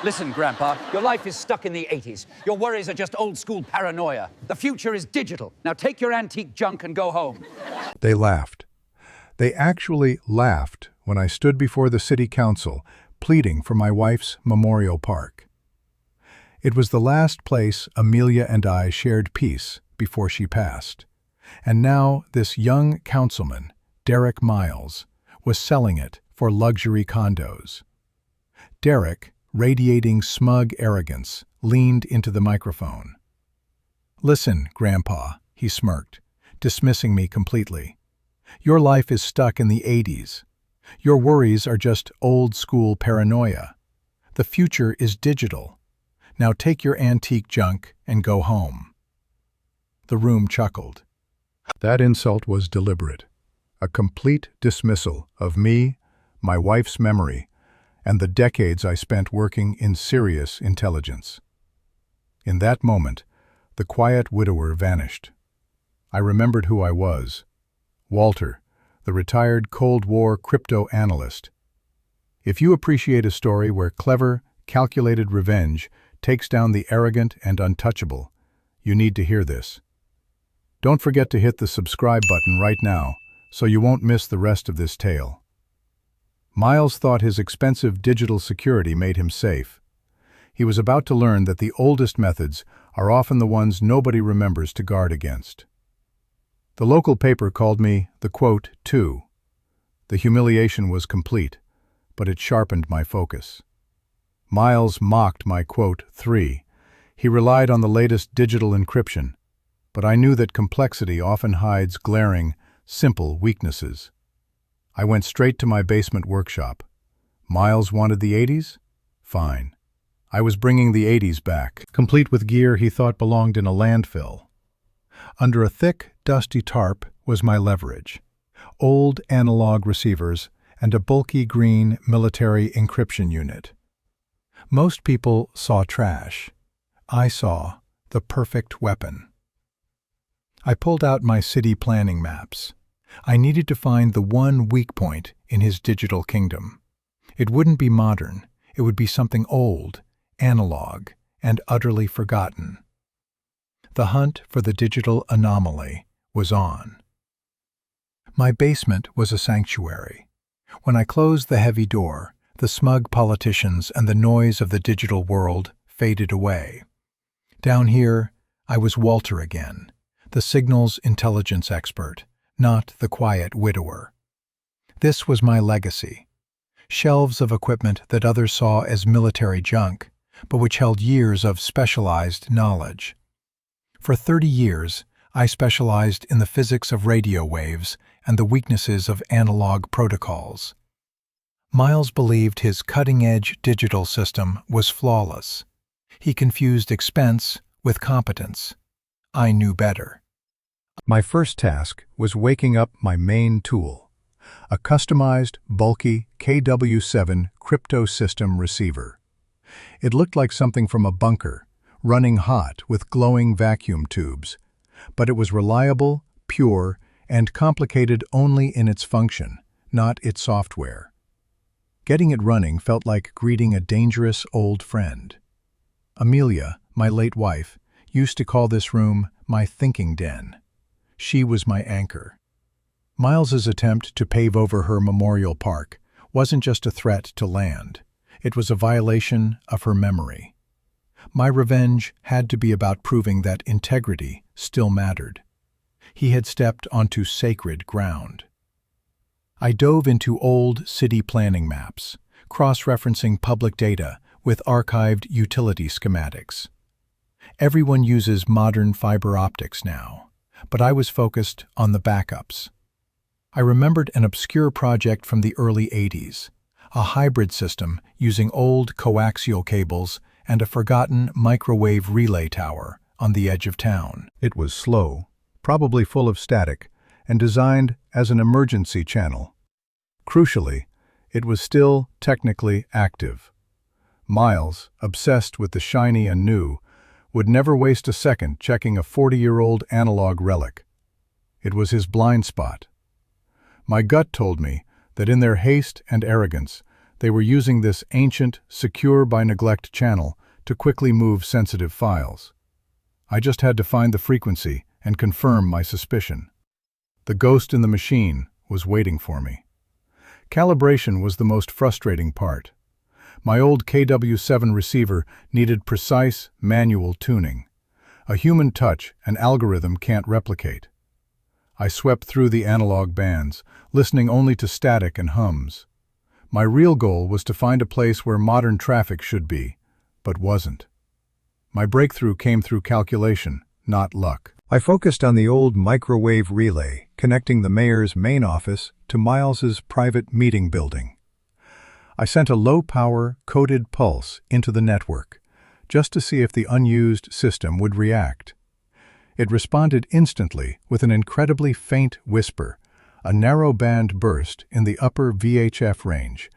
Listen, Grandpa, your life is stuck in the 80s. Your worries are just old-school paranoia. The future is digital. Now take your antique junk and go home. They laughed. They actually laughed when I stood before the city council, pleading for my wife's memorial park. It was the last place Amelia and I shared peace before she passed. And now this young councilman, Derek Miles, was selling it for luxury condos. Derek, radiating smug arrogance, leaned into the microphone. "Listen, Grandpa," he smirked, dismissing me completely. "Your life is stuck in the 80s. Your worries are just old-school paranoia. The future is digital. Now take your antique junk and go home." The room chuckled. That insult was deliberate. A complete dismissal of me, my wife's memory, and the decades I spent working in serious intelligence. In that moment, the quiet widower vanished. I remembered who I was. Walter, the retired Cold War crypto-analyst. If you appreciate a story where clever, calculated revenge takes down the arrogant and untouchable, you need to hear this. Don't forget to hit the subscribe button right now so you won't miss the rest of this tale. Miles thought his expensive digital security made him safe. He was about to learn that the oldest methods are often the ones nobody remembers to guard against. The local paper called me the quote 2. The humiliation was complete, but it sharpened my focus. Miles mocked my quote 3. He relied on the latest digital encryption, but I knew that complexity often hides glaring, simple weaknesses. I went straight to my basement workshop. Miles wanted the 80s? Fine. I was bringing the 80s back, complete with gear he thought belonged in a landfill. Under a thick, dusty tarp was my leverage: old analog receivers and a bulky green military encryption unit. Most people saw trash. I saw the perfect weapon. I pulled out my city planning maps. I needed to find the one weak point in his digital kingdom. It wouldn't be modern. It would be something old, analog, and utterly forgotten. The hunt for the digital anomaly was on. My basement was a sanctuary. When I closed the heavy door, the smug politicians and the noise of the digital world faded away. Down here, I was Walter again, the signals intelligence expert, not the quiet widower. This was my legacy: shelves of equipment that others saw as military junk, but which held years of specialized knowledge. For 30 years, I specialized in the physics of radio waves and the weaknesses of analog protocols. Miles believed his cutting-edge digital system was flawless. He confused expense with competence. I knew better. My first task was waking up my main tool, a customized, bulky KW7 crypto system receiver. It looked like something from a bunker, running hot with glowing vacuum tubes, but it was reliable, pure, and complicated only in its function, not its software. Getting it running felt like greeting a dangerous old friend. Amelia, my late wife, used to call this room my thinking den. She was my anchor. Miles's attempt to pave over her memorial park wasn't just a threat to land. It was a violation of her memory. My revenge had to be about proving that integrity still mattered. He had stepped onto sacred ground. I dove into old city planning maps, cross-referencing public data with archived utility schematics. Everyone uses modern fiber optics now, but I was focused on the backups. I remembered an obscure project from the early 80s, a hybrid system using old coaxial cables and a forgotten microwave relay tower on the edge of town. It was slow, probably full of static, and designed as an emergency channel. Crucially, it was still technically active. Miles, obsessed with the shiny and new, would never waste a second checking a 40-year-old analog relic. It was his blind spot. My gut told me that in their haste and arrogance, They were using this ancient, secure-by-neglect channel to quickly move sensitive files. I just had to find the frequency and confirm my suspicion. The ghost in the machine was waiting for me. Calibration was the most frustrating part. My old KW7 receiver needed precise, manual tuning. A human touch an algorithm can't replicate. I swept through the analog bands, listening only to static and hums. My real goal was to find a place where modern traffic should be, but wasn't. My breakthrough came through calculation, not luck. I focused on the old microwave relay connecting the mayor's main office to Miles's private meeting building. I sent a low-power, coded pulse into the network, just to see if the unused system would react. It responded instantly with an incredibly faint whisper, a narrow-band burst in the upper VHF range,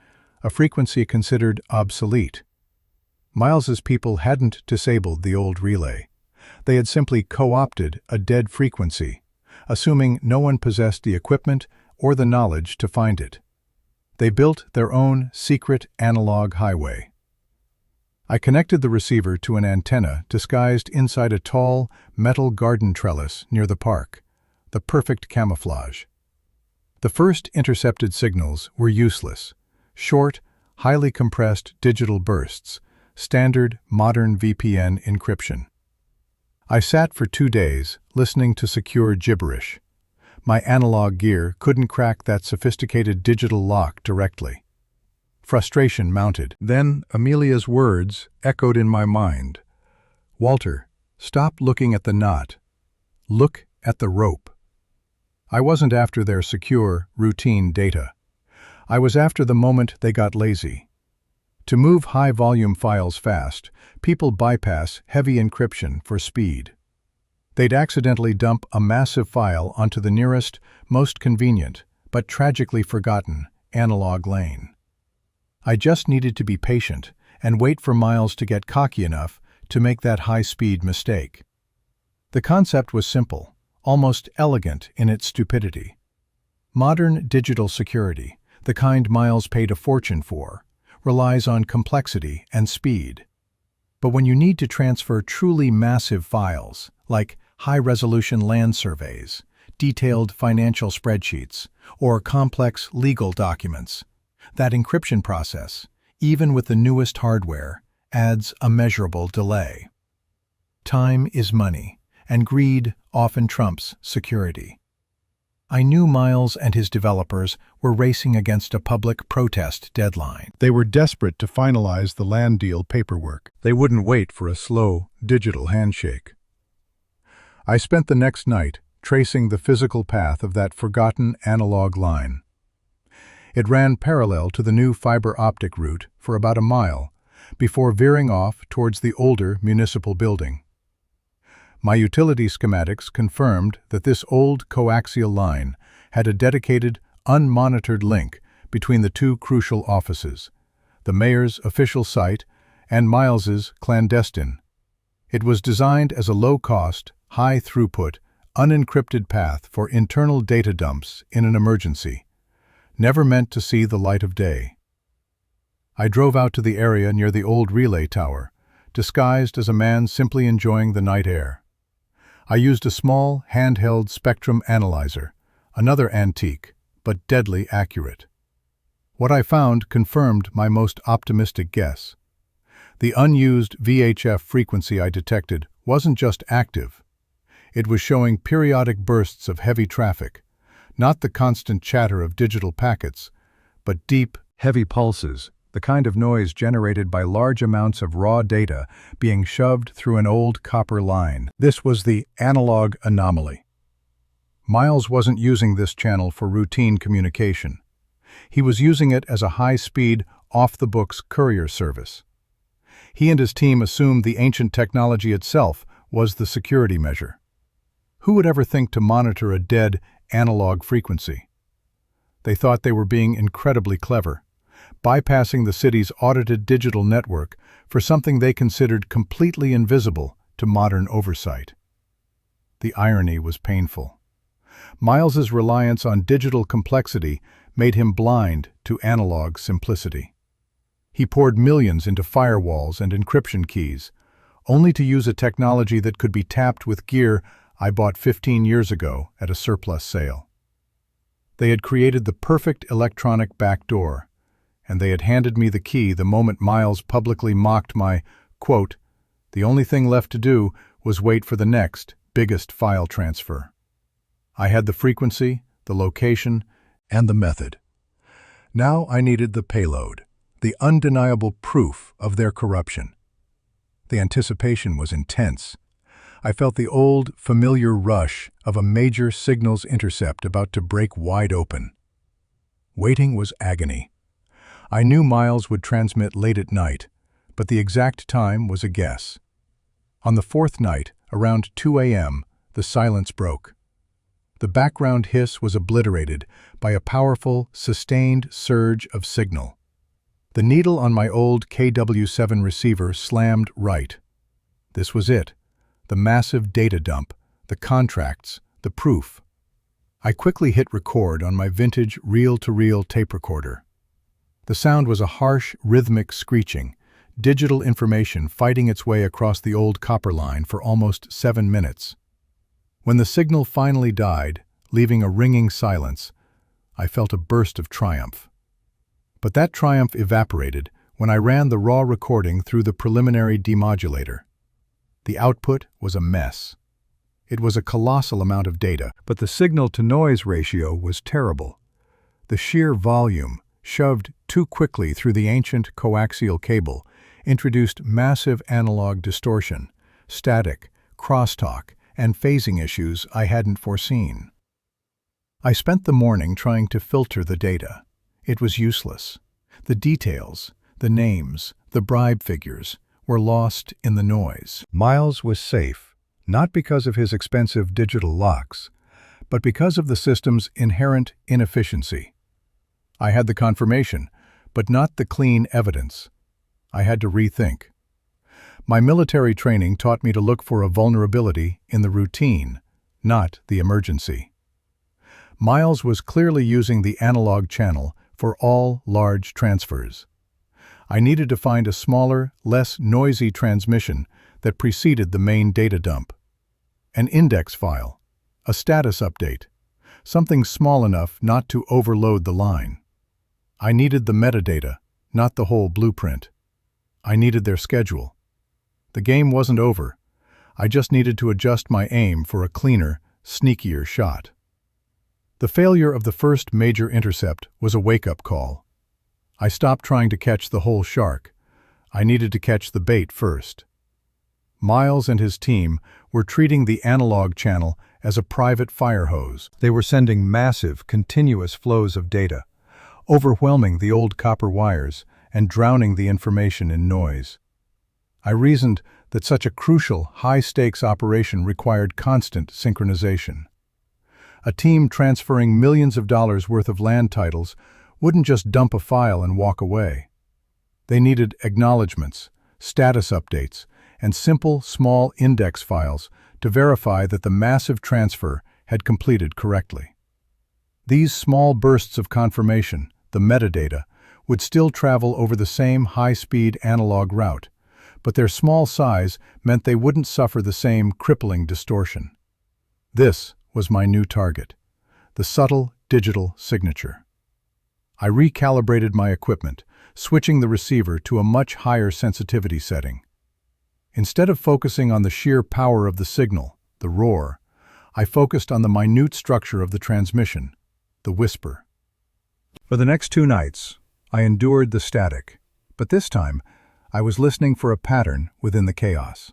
a frequency considered obsolete. Miles's people hadn't disabled the old relay. They had simply co-opted a dead frequency, assuming no one possessed the equipment or the knowledge to find it. They built their own secret analog highway. I connected the receiver to an antenna disguised inside a tall, metal garden trellis near the park, the perfect camouflage. The first intercepted signals were useless, short, highly compressed digital bursts, standard modern VPN encryption. I sat for 2 days, listening to secure gibberish. My analog gear couldn't crack that sophisticated digital lock directly. Frustration mounted. Then Amelia's words echoed in my mind. "Walter, stop looking at the knot. Look at the rope." I wasn't after their secure, routine data. I was after the moment they got lazy. To move high-volume files fast, people bypass heavy encryption for speed. They'd accidentally dump a massive file onto the nearest, most convenient, but tragically forgotten, analog lane. I just needed to be patient and wait for Miles to get cocky enough to make that high-speed mistake. The concept was simple, almost elegant in its stupidity. Modern digital security, the kind Miles paid a fortune for, relies on complexity and speed. But when you need to transfer truly massive files, like high-resolution land surveys, detailed financial spreadsheets, or complex legal documents, that encryption process, even with the newest hardware, adds a measurable delay. Time is money, and greed often trumps security. I knew Miles and his developers were racing against a public protest deadline. They were desperate to finalize the land deal paperwork. They wouldn't wait for a slow, digital handshake. I spent the next night tracing the physical path of that forgotten analog line. It ran parallel to the new fiber optic route for about a mile, before veering off towards the older municipal building. My utility schematics confirmed that this old coaxial line had a dedicated, unmonitored link between the two crucial offices, the mayor's official site and Miles's clandestine. It was designed as a low-cost, high-throughput, unencrypted path for internal data dumps in an emergency, never meant to see the light of day. I drove out to the area near the old relay tower, disguised as a man simply enjoying the night air. I used a small, handheld spectrum analyzer, another antique, but deadly accurate. What I found confirmed my most optimistic guess. The unused VHF frequency I detected wasn't just active. It was showing periodic bursts of heavy traffic, not the constant chatter of digital packets, but deep, heavy pulses, the kind of noise generated by large amounts of raw data being shoved through an old copper line. This was the analog anomaly. Miles wasn't using this channel for routine communication. He was using it as a high-speed, off-the-books courier service. He and his team assumed the ancient technology itself was the security measure. Who would ever think to monitor a dead, analog frequency? They thought they were being incredibly clever, bypassing the city's audited digital network for something they considered completely invisible to modern oversight. The irony was painful. Miles's reliance on digital complexity made him blind to analog simplicity. He poured millions into firewalls and encryption keys, only to use a technology that could be tapped with gear I bought 15 years ago at a surplus sale. They had created the perfect electronic backdoor, and they had handed me the key the moment Miles publicly mocked my, quote, "The only thing left to do was wait for the next, biggest file transfer." I had the frequency, the location, and the method. Now I needed the payload, the undeniable proof of their corruption. The anticipation was intense. I felt the old, familiar rush of a major signals intercept about to break wide open. Waiting was agony. I knew Miles would transmit late at night, but the exact time was a guess. On the fourth night, around 2 a.m., the silence broke. The background hiss was obliterated by a powerful, sustained surge of signal. The needle on my old KW7 receiver slammed right. This was it. The massive data dump, the contracts, the proof. I quickly hit record on my vintage reel-to-reel tape recorder. The sound was a harsh, rhythmic screeching, digital information fighting its way across the old copper line for almost 7 minutes. When the signal finally died, leaving a ringing silence, I felt a burst of triumph. But that triumph evaporated when I ran the raw recording through the preliminary demodulator. The output was a mess. It was a colossal amount of data, but the signal-to-noise ratio was terrible. The sheer volume, shoved too quickly through the ancient coaxial cable, introduced massive analog distortion, static, crosstalk, and phasing issues I hadn't foreseen. I spent the morning trying to filter the data. It was useless. The details, the names, the bribe figures, were lost in the noise. Miles was safe, not because of his expensive digital locks, but because of the system's inherent inefficiency. I had the confirmation, but not the clean evidence. I had to rethink. My military training taught me to look for a vulnerability in the routine, not the emergency. Miles was clearly using the analog channel for all large transfers. I needed to find a smaller, less noisy transmission that preceded the main data dump. An index file, a status update, something small enough not to overload the line. I needed the metadata, not the whole blueprint. I needed their schedule. The game wasn't over. I just needed to adjust my aim for a cleaner, sneakier shot. The failure of the first major intercept was a wake-up call. I stopped trying to catch the whole shark. I needed to catch the bait first. Miles and his team were treating the analog channel as a private fire hose. They were sending massive, continuous flows of data, overwhelming the old copper wires and drowning the information in noise. I reasoned that such a crucial, high-stakes operation required constant synchronization. A team transferring millions of dollars worth of land titles wouldn't just dump a file and walk away. They needed acknowledgments, status updates, and simple, small index files to verify that the massive transfer had completed correctly. These small bursts of confirmation, the metadata, would still travel over the same high-speed analog route, but their small size meant they wouldn't suffer the same crippling distortion. This was my new target, the subtle digital signature. I recalibrated my equipment, switching the receiver to a much higher sensitivity setting. Instead of focusing on the sheer power of the signal, the roar, I focused on the minute structure of the transmission, the whisper. For the next 2 nights, I endured the static, but this time, I was listening for a pattern within the chaos.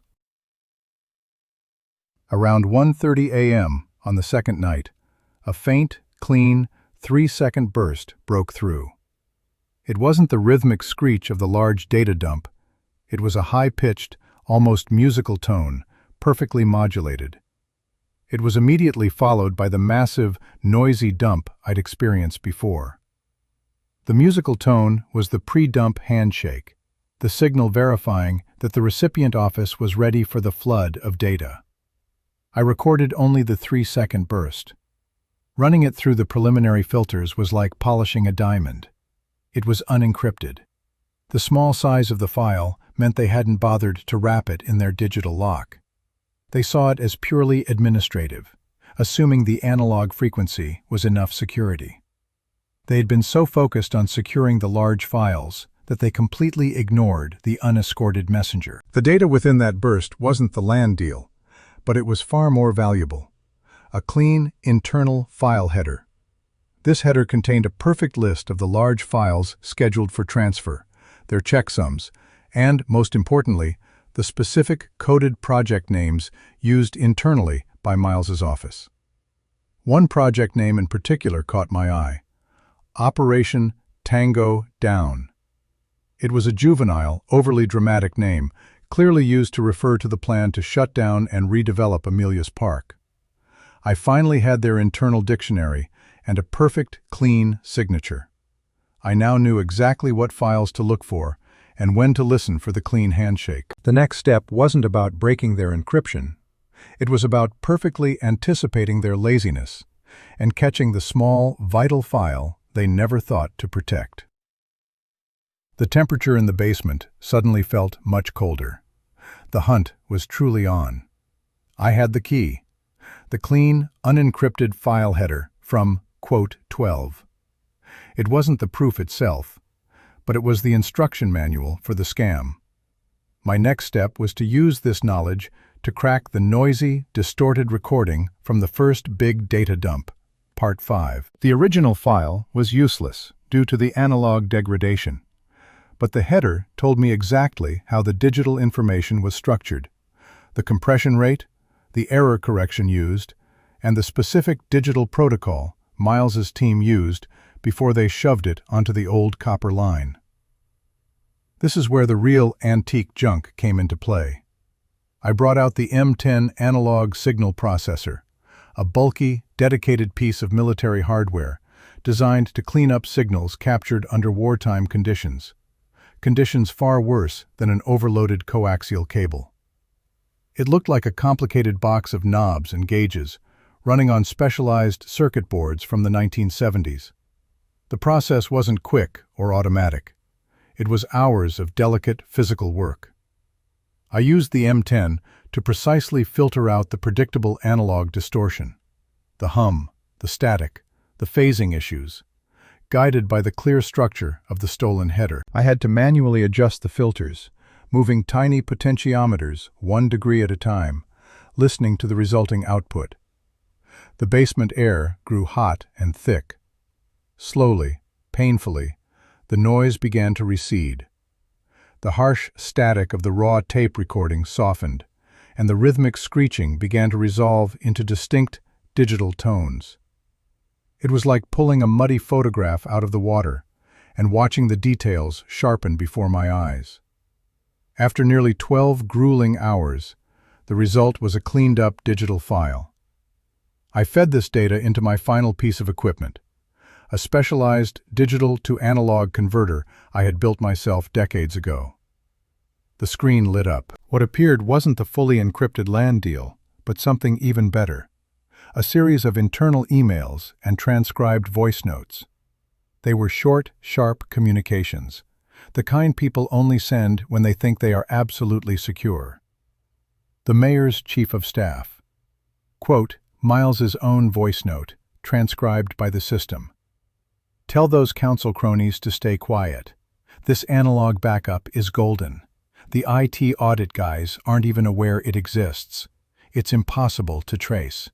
Around 1:30 a.m. on the second night, a faint, clean, 3-second burst broke through. It wasn't the rhythmic screech of the large data dump. It was a high-pitched, almost musical tone, perfectly modulated. It was immediately followed by the massive, noisy dump I'd experienced before. The musical tone was the pre-dump handshake, the signal verifying that the recipient office was ready for the flood of data. I recorded only the 3-second burst. Running it through the preliminary filters was like polishing a diamond. It was unencrypted. The small size of the file meant they hadn't bothered to wrap it in their digital lock. They saw it as purely administrative, assuming the analog frequency was enough security. They had been so focused on securing the large files that they completely ignored the unescorted messenger. The data within that burst wasn't the LAN deal, but it was far more valuable. A clean, internal file header. This header contained a perfect list of the large files scheduled for transfer, their checksums, and, most importantly, the specific coded project names used internally by Miles's office. One project name in particular caught my eye: Operation Tango Down. It was a juvenile, overly dramatic name, clearly used to refer to the plan to shut down and redevelop Amelia's Park. I finally had their internal dictionary and a perfect, clean signature. I now knew exactly what files to look for and when to listen for the clean handshake. The next step wasn't about breaking their encryption. It was about perfectly anticipating their laziness and catching the small, vital file they never thought to protect. The temperature in the basement suddenly felt much colder. The hunt was truly on. I had the key, the clean, unencrypted file header from quote 12. It wasn't the proof itself, but it was the instruction manual for the scam. My next step was to use this knowledge to crack the noisy, distorted recording from the first big data dump, Part 5. The original file was useless due to the analog degradation, but the header told me exactly how the digital information was structured, the compression rate, the error correction used, and the specific digital protocol Miles's team used before they shoved it onto the old copper line. This is where the real antique junk came into play. I brought out the M10 analog signal processor, a bulky, dedicated piece of military hardware designed to clean up signals captured under wartime conditions far worse than an overloaded coaxial cable. It looked like a complicated box of knobs and gauges running on specialized circuit boards from the 1970s. The process wasn't quick or automatic. It was hours of delicate physical work. I used the M10 to precisely filter out the predictable analog distortion, the hum, the static, the phasing issues, guided by the clear structure of the stolen header. I had to manually adjust the filters, moving tiny potentiometers 1 degree at a time, listening to the resulting output. The basement air grew hot and thick. Slowly, painfully, the noise began to recede. The harsh static of the raw tape recording softened, and the rhythmic screeching began to resolve into distinct digital tones. It was like pulling a muddy photograph out of the water and watching the details sharpen before my eyes. After nearly 12 grueling hours, the result was a cleaned-up digital file. I fed this data into my final piece of equipment, a specialized digital-to-analog converter I had built myself decades ago. The screen lit up. What appeared wasn't the fully encrypted LAN deal, but something even better: a series of internal emails and transcribed voice notes. They were short, sharp communications, the kind people only send when they think they are absolutely secure. The mayor's chief of staff. Quote, Miles's own voice note, transcribed by the system. Tell those council cronies to stay quiet. This analog backup is golden. The IT audit guys aren't even aware it exists. It's impossible to trace.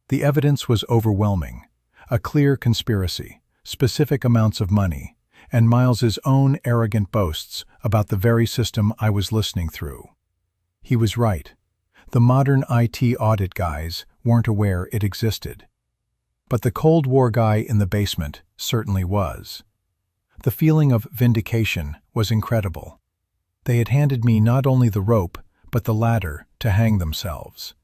The evidence was overwhelming. A clear conspiracy, specific amounts of money, and Miles's own arrogant boasts about the very system I was listening through. He was right. The modern IT audit guys weren't aware it existed. But the Cold War guy in the basement certainly was. The feeling of vindication was incredible. They had handed me not only the rope, but the ladder to hang themselves.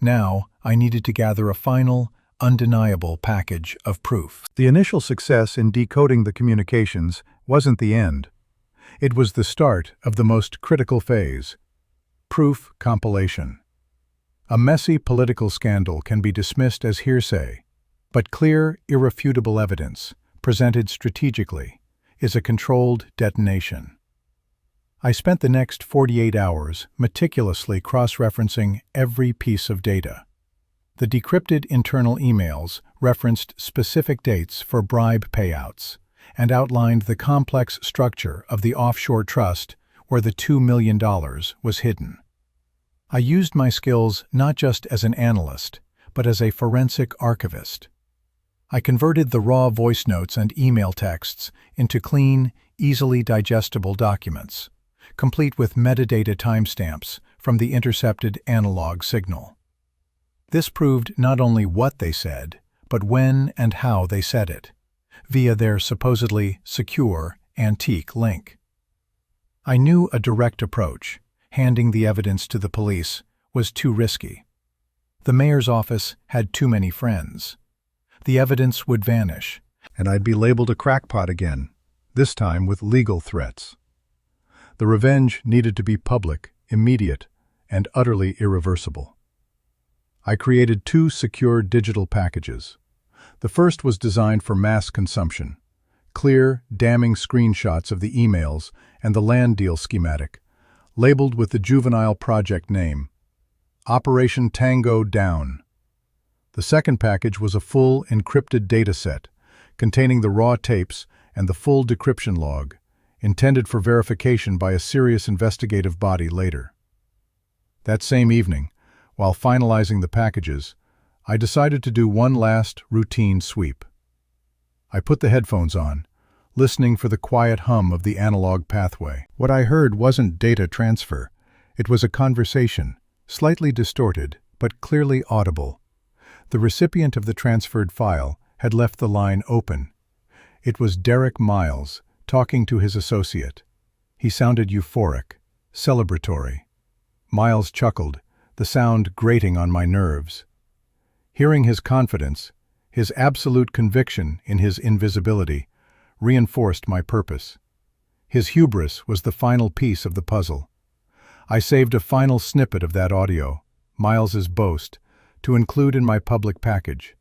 Now, I needed to gather a final, undeniable package of proof. The initial success in decoding the communications wasn't the end. It was the start of the most critical phase: proof compilation. A messy political scandal can be dismissed as hearsay, but clear, irrefutable evidence, presented strategically, is a controlled detonation. I spent the next 48 hours meticulously cross-referencing every piece of data. The decrypted internal emails referenced specific dates for bribe payouts and outlined the complex structure of the offshore trust where the $2 million was hidden. I used my skills not just as an analyst, but as a forensic archivist. I converted the raw voice notes and email texts into clean, easily digestible documents, complete with metadata timestamps from the intercepted analog signal. This proved not only what they said, but when and how they said it, via their supposedly secure, antique link. I knew a direct approach, handing the evidence to the police, was too risky. The mayor's office had too many friends. The evidence would vanish, and I'd be labeled a crackpot again, this time with legal threats. The revenge needed to be public, immediate, and utterly irreversible. I created 2 secure digital packages. The first was designed for mass consumption. Clear, damning screenshots of the emails and the land deal schematic, labeled with the juvenile project name, Operation Tango Down. The second package was a full encrypted dataset containing the raw tapes and the full decryption log, intended for verification by a serious investigative body later. That same evening, while finalizing the packages, I decided to do one last routine sweep. I put the headphones on, listening for the quiet hum of the analog pathway. What I heard wasn't data transfer. It was a conversation, slightly distorted, but clearly audible. The recipient of the transferred file had left the line open. It was Derek Miles talking to his associate. He sounded euphoric, celebratory. Miles chuckled, the sound grating on my nerves. Hearing his confidence, his absolute conviction in his invisibility, reinforced my purpose. His hubris was the final piece of the puzzle. I saved a final snippet of that audio, Miles's boast, to include in my public package.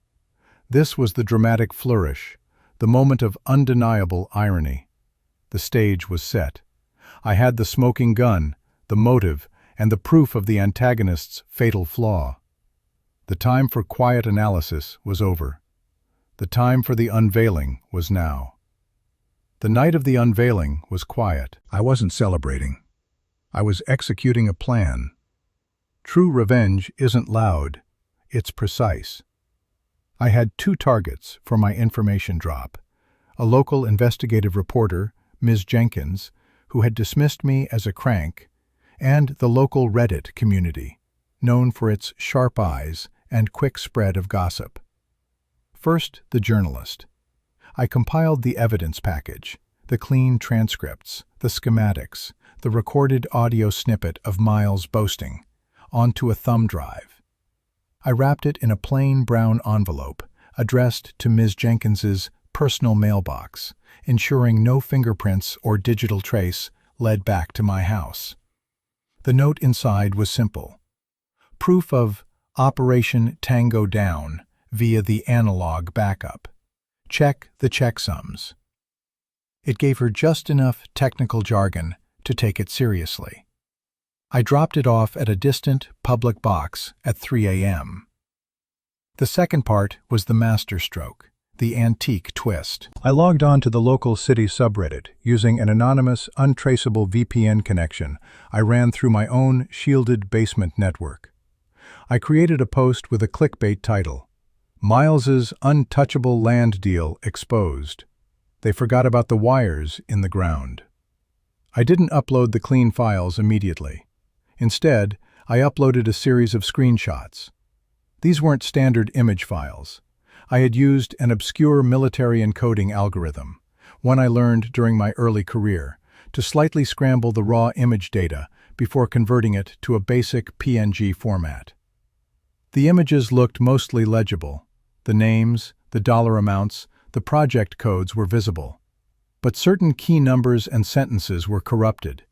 This was the dramatic flourish, the moment of undeniable irony. The stage was set. I had the smoking gun, the motive, and the proof of the antagonist's fatal flaw. The time for quiet analysis was over. The time for the unveiling was now. The night of the unveiling was quiet. I wasn't celebrating. I was executing a plan. True revenge isn't loud, it's precise. I had 2 targets for my information drop: a local investigative reporter, Ms. Jenkins, who had dismissed me as a crank, and the local Reddit community, known for its sharp eyes and quick spread of gossip. First, the journalist. I compiled the evidence package, the clean transcripts, the schematics, the recorded audio snippet of Miles boasting, onto a thumb drive. I wrapped it in a plain brown envelope, addressed to Ms. Jenkins's personal mailbox, ensuring no fingerprints or digital trace led back to my house. The note inside was simple: proof of Operation Tango Down via the analog backup. Check the checksums. It gave her just enough technical jargon to take it seriously. I dropped it off at a distant public box at 3 a.m. The second part was the masterstroke, the antique twist. I logged on to the local city subreddit using an anonymous, untraceable VPN connection I ran through my own shielded basement network. I created a post with a clickbait title: Miles's untouchable land deal exposed. They forgot about the wires in the ground. I didn't upload the clean files immediately. Instead, I uploaded a series of screenshots. These weren't standard image files. I had used an obscure military encoding algorithm, one I learned during my early career, to slightly scramble the raw image data before converting it to a basic PNG format. The images looked mostly legible. The names, the dollar amounts, the project codes were visible. But certain key numbers and sentences were corrupted,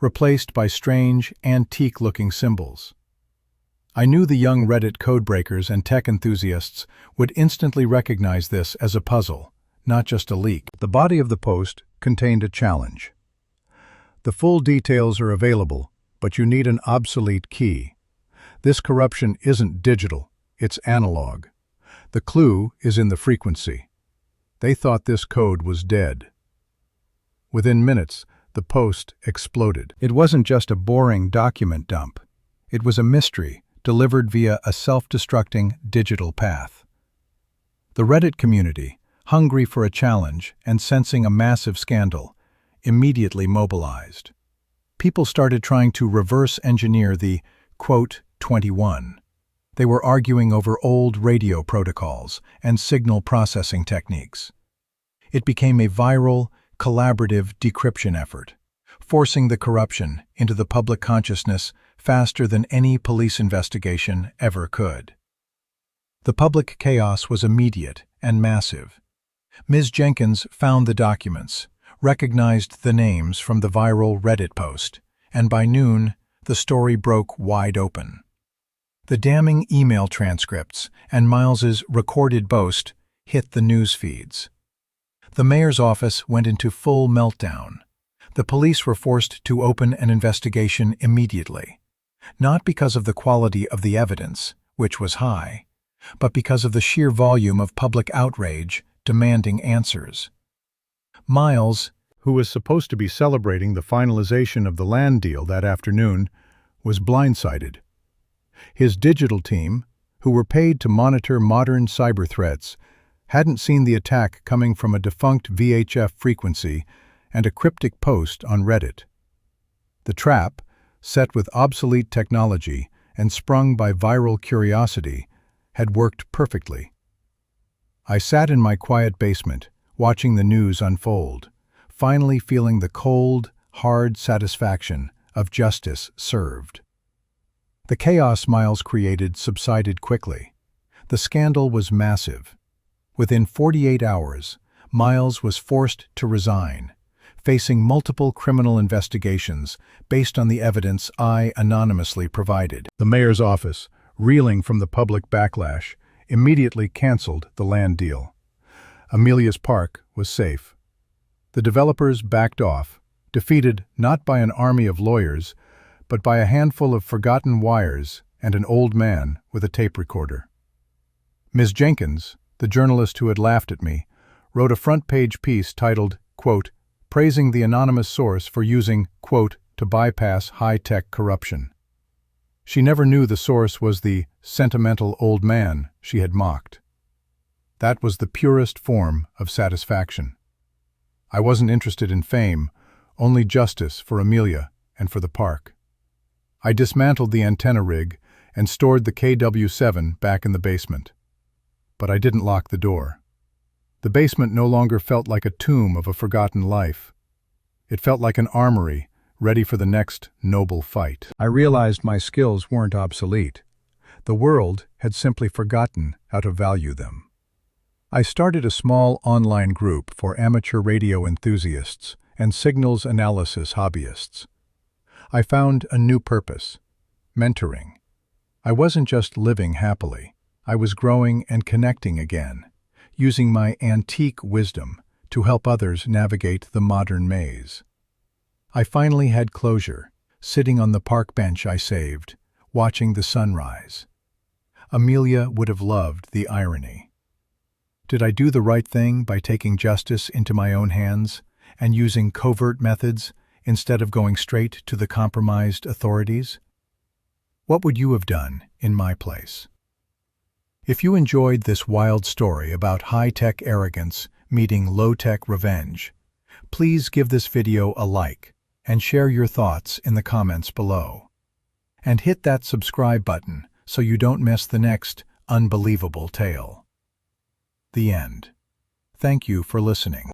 replaced by strange, antique-looking symbols. I knew the young Reddit codebreakers and tech enthusiasts would instantly recognize this as a puzzle, not just a leak. The body of the post contained a challenge. The full details are available, but you need an obsolete key. This corruption isn't digital, it's analog. The clue is in the frequency. They thought this code was dead. Within minutes, the post exploded. It wasn't just a boring document dump. It was a mystery delivered via a self-destructing digital path. The Reddit community, hungry for a challenge and sensing a massive scandal, immediately mobilized. People started trying to reverse engineer the, quote, 21. They were arguing over old radio protocols and signal processing techniques. It became a viral, collaborative decryption effort, forcing the corruption into the public consciousness faster than any police investigation ever could. The public chaos was immediate and massive. Ms. Jenkins found the documents, recognized the names from the viral Reddit post, and by noon, the story broke wide open. The damning email transcripts and Miles's recorded boast hit the news feeds. The mayor's office went into full meltdown. The police were forced to open an investigation immediately, not because of the quality of the evidence, which was high, but because of the sheer volume of public outrage demanding answers. Miles, who was supposed to be celebrating the finalization of the land deal that afternoon, was blindsided. His digital team, who were paid to monitor modern cyber threats, hadn't seen the attack coming from a defunct VHF frequency and a cryptic post on Reddit. The trap, set with obsolete technology and sprung by viral curiosity, had worked perfectly. I sat in my quiet basement, watching the news unfold, finally feeling the cold, hard satisfaction of justice served. The chaos Miles created subsided quickly. The scandal was massive. Within 48 hours, Miles was forced to resign, facing multiple criminal investigations based on the evidence I anonymously provided. The mayor's office, reeling from the public backlash, immediately canceled the land deal. Amelia's Park was safe. The developers backed off, defeated not by an army of lawyers, but by a handful of forgotten wires and an old man with a tape recorder. Ms. Jenkins, the journalist who had laughed at me, wrote a front-page piece titled, quote, praising the anonymous source for using, quote, to bypass high-tech corruption. She never knew the source was the sentimental old man she had mocked. That was the purest form of satisfaction. I wasn't interested in fame, only justice for Amelia and for the park. I dismantled the antenna rig and stored the KW7 back in the basement. But I didn't lock the door. The basement no longer felt like a tomb of a forgotten life. It felt like an armory, ready for the next noble fight. I realized my skills weren't obsolete. The world had simply forgotten how to value them. I started a small online group for amateur radio enthusiasts and signals analysis hobbyists. I found a new purpose: mentoring. I wasn't just living happily. I was growing and connecting again, using my antique wisdom to help others navigate the modern maze. I finally had closure, sitting on the park bench I saved, watching the sunrise. Amelia would have loved the irony. Did I do the right thing by taking justice into my own hands and using covert methods instead of going straight to the compromised authorities? What would you have done in my place? If you enjoyed this wild story about high-tech arrogance meeting low-tech revenge, please give this video a like and share your thoughts in the comments below. And hit that subscribe button so you don't miss the next unbelievable tale. The end. Thank you for listening.